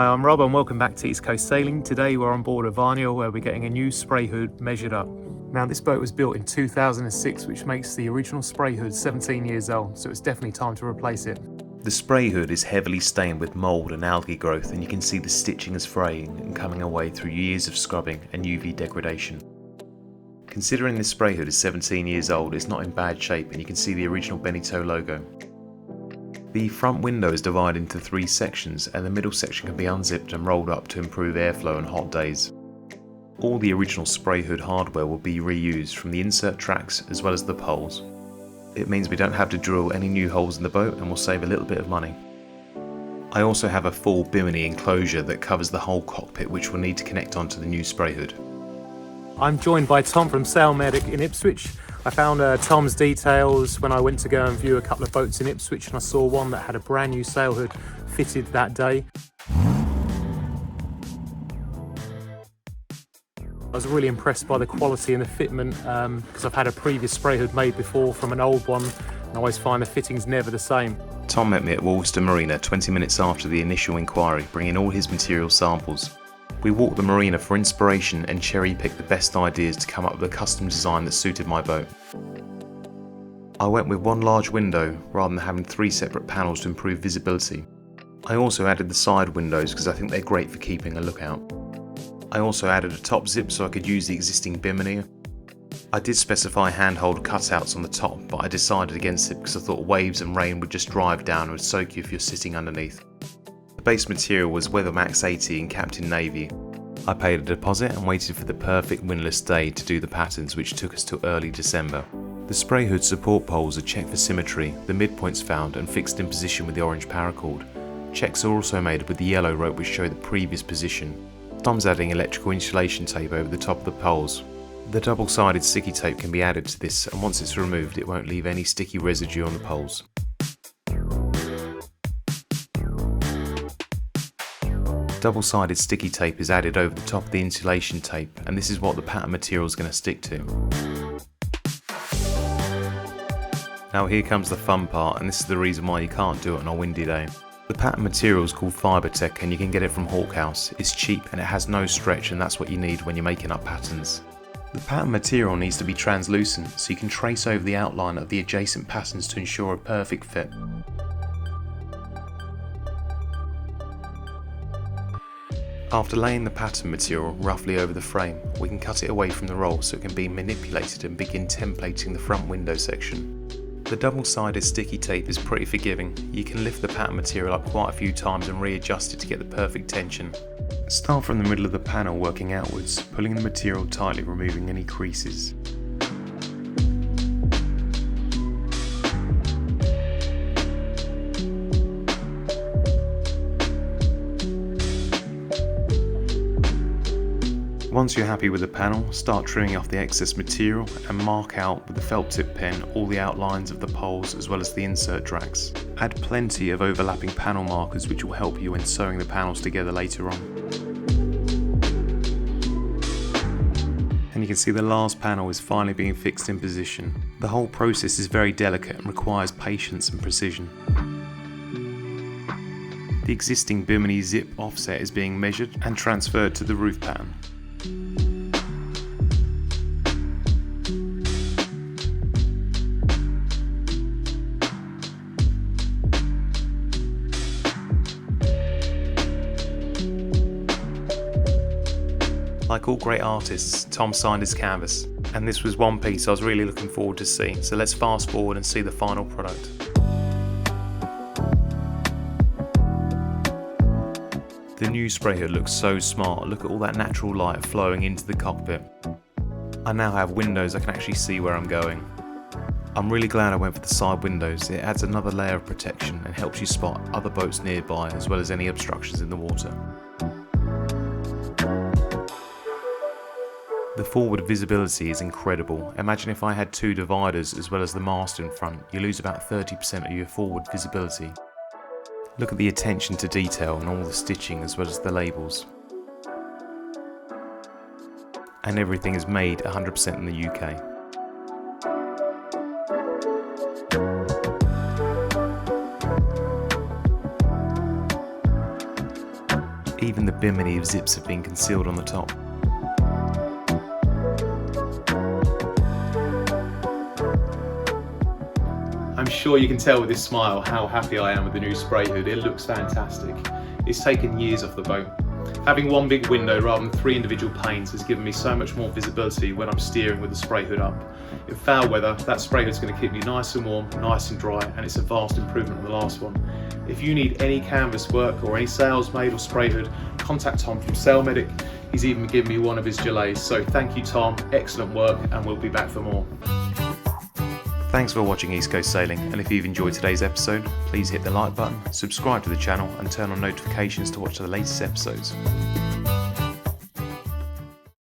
Hi, I'm Rob and welcome back to East Coast Sailing. Today we're on board Evania where we're getting a new spray hood measured up. Now this boat was built in 2006, which makes the original spray hood 17 years old, so it's definitely time to replace it. The spray hood is heavily stained with mould and algae growth, and you can see the stitching is fraying and coming away through years of scrubbing and UV degradation. Considering this spray hood is 17 years old, it's not in bad shape and you can see the original Benito logo. The front window is divided into 3 sections and the middle section can be unzipped and rolled up to improve airflow on hot days. All the original spray hood hardware will be reused, from the insert tracks as well as the poles. It means we don't have to drill any new holes in the boat and will save a little bit of money. I also have a full bimini enclosure that covers the whole cockpit, which will need to connect onto the new spray hood. I'm joined by Tom from Sail Medic in Ipswich. I found Tom's details when I went to go and view a couple of boats in Ipswich, and I saw one that had a brand new sail hood fitted that day. I was really impressed by the quality and the fitment because I've had a previous spray hood made before from an old one and I always find the fittings never the same. Tom met me at Worcester Marina 20 minutes after the initial inquiry, bringing all his material samples. We walked the marina for inspiration and cherry-picked the best ideas to come up with a custom design that suited my boat. I went with one large window rather than having 3 separate panels to improve visibility. I also added the side windows because I think they're great for keeping a lookout. I also added a top zip so I could use the existing bimini. I did specify handhold cutouts on the top, but I decided against it because I thought waves and rain would just drive down and would soak you if you're sitting underneath. The base material was Weathermax 80 in Captain Navy. I paid a deposit and waited for the perfect windless day to do the patterns, which took us to early December. The spray hood support poles are checked for symmetry, the midpoints found and fixed in position with the orange paracord. Checks are also made with the yellow rope which show the previous position. Tom's adding electrical insulation tape over the top of the poles. The double-sided sticky tape can be added to this, and once it's removed it won't leave any sticky residue on the poles. Double-sided sticky tape is added over the top of the insulation tape, and this is what the pattern material is going to stick to. Now here comes the fun part, and this is the reason why you can't do it on a windy day. The pattern material is called Fibertech and you can get it from Hawk House. It's cheap and it has no stretch, and that's what you need when you're making up patterns. The pattern material needs to be translucent so you can trace over the outline of the adjacent patterns to ensure a perfect fit. After laying the pattern material roughly over the frame, we can cut it away from the roll so it can be manipulated and begin templating the front window section. The double-sided sticky tape is pretty forgiving. You can lift the pattern material up quite a few times and readjust it to get the perfect tension. Start from the middle of the panel working outwards, pulling the material tightly, removing any creases. Once you're happy with the panel, start trimming off the excess material and mark out with the felt tip pen all the outlines of the poles as well as the insert tracks. Add plenty of overlapping panel markers which will help you when sewing the panels together later on. And you can see the last panel is finally being fixed in position. The whole process is very delicate and requires patience and precision. The existing bimini zip offset is being measured and transferred to the roof pattern. Like all great artists, Tom signed his canvas, and this was one piece I was really looking forward to seeing, so let's fast forward and see the final product. The new spray hood looks so smart. Look at all that natural light flowing into the cockpit. I now have windows I can actually see where I'm going. I'm really glad I went for the side windows. It adds another layer of protection and helps you spot other boats nearby as well as any obstructions in the water. The forward visibility is incredible. Imagine if I had 2 dividers as well as the mast in front. You lose about 30% of your forward visibility. Look at the attention to detail and all the stitching as well as the labels. And everything is made 100% in the UK. Even the bimini of zips have been concealed on the top. I'm sure you can tell with this smile how happy I am with the new spray hood. It looks fantastic. It's taken years off the boat. Having one big window rather than 3 individual panes has given me so much more visibility when I'm steering with the spray hood up. In foul weather, that spray hood's going to keep me nice and warm, nice and dry, and it's a vast improvement on the last one. If you need any canvas work or any sails made or spray hood, contact Tom from Sail Medic. He's even given me one of his gilets. So thank you, Tom, excellent work, and we'll be back for more. Thanks for watching East Coast Sailing, and if you've enjoyed today's episode, please hit the like button, subscribe to the channel and turn on notifications to watch the latest episodes.